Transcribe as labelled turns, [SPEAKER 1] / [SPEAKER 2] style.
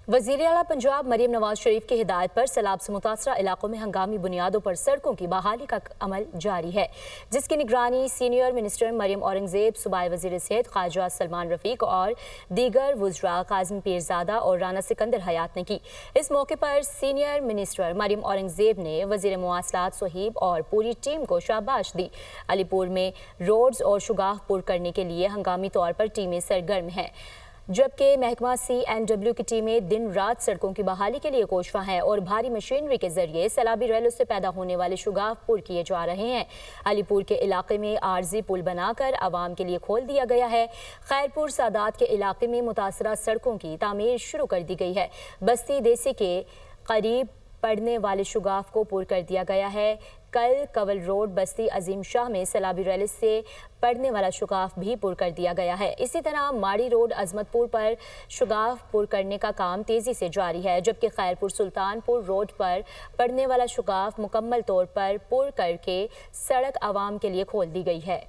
[SPEAKER 1] वज़ीर आला पंजाब मरियम नवाज शरीफ की हिदायत पर सैलाब से मुतासरा इलाकों में हंगामी बुनियादों पर सड़कों की बहाली का अमल जारी है, जिसकी निगरानी सीनियर मिनिस्टर मरियम औरंगजेब, सूबाई वज़ीर सेहत ख्वाजा सलमान रफीक और दीगर वुज़रा काज़िम पीरज़ादा और राना सिकंदर हयात ने की। इस मौके पर सीनियर मिनिस्टर मरियम औरंगजेब ने वज़ीर मुवासलात सोहीब और पूरी टीम को शाबाश दी। अलीपुर में रोड्स और शुगाफ पुर करने के लिए हंगामी तौर पर टीमें सरगर्म हैं, जबकि महकमा CNW की टीमें दिन रात सड़कों की बहाली के लिए कोशवा हैं और भारी मशीनरी के जरिए सैलाबी रैलों से पैदा होने वाले शुगाफ पुर किए जा रहे हैं। अलीपुर के इलाके में आर्जी पुल बनाकर आवाम के लिए खोल दिया गया है। खैरपुर सादात के इलाके में मुतासरा सड़कों की तामीर शुरू कर दी गई है। बस्ती देसी के करीब पड़ने वाले शुगाफ को पुर कर दिया गया है। कल कवल रोड बस्ती अजीम शाह में सैलाबी रैली से पड़ने वाला शुगाफ भी पुर कर दिया गया है। इसी तरह माड़ी रोड अजमतपुर पर शुगाफ पुर करने का काम तेजी से जारी है, जबकि खैरपुर सुल्तानपुर रोड पर पड़ने वाला शुगाफ मुकम्मल तौर पर पुर करके सड़क आवाम के लिए खोल दी गई है।